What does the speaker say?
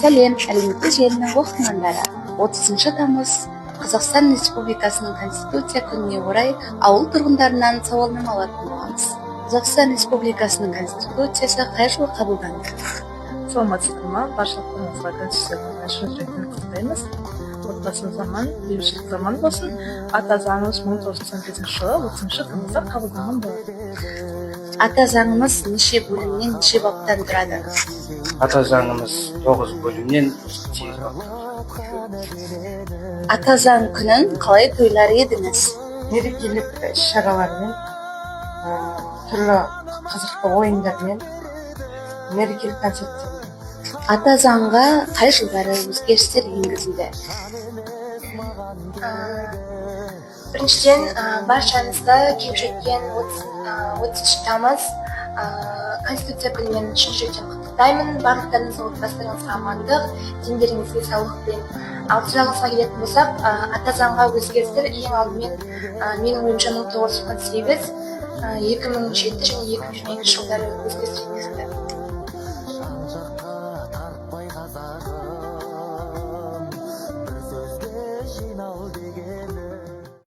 сәлем, әлеуметтік желінің оқырмандары. 30 тамыз Қазақстан Республикасының Конституция күніне орай ауыл тұрғындарынан сауалнама алатын боламыз. Қазақстан Республикасының Конституциясы қай жылы қабылданды? Саламатсыздар ма? Баршалықтарыңызға Конституцияның шын жүректен құттықтаймыз. Отбасымыз аман, бейбітшілік заман болсын. Ата заңымыз 1995 жылы 30 тамызда қабылданған болды. Ата заңымыз неше бөлімнен, неше баптан тұрады? Ата заңымыз 9 бөлімнен 8 баптан. Ата заң күнін қалай тойлар едіңіз? мерекелік іс-шаралармен, түрлі қызықты ойындармен, мерекелік концерттермен. Ата заңға қай жылдары өзгерістер енгізілді? Біріншіден, баршаңызды келіп жеткен 30 тамыз Конституция күнімен шын жүректен құттықтаймын. Барлықтарыңыздың отбасыларыңызға амандық, дендеріңізге саулық тілеймін. Ал сұрағыңызға келетін болсақ, ата заңға өзгерістер ең алдымен менің ойымша 1998, 2007 және 2022 жылдары өзгерістер енгізілді.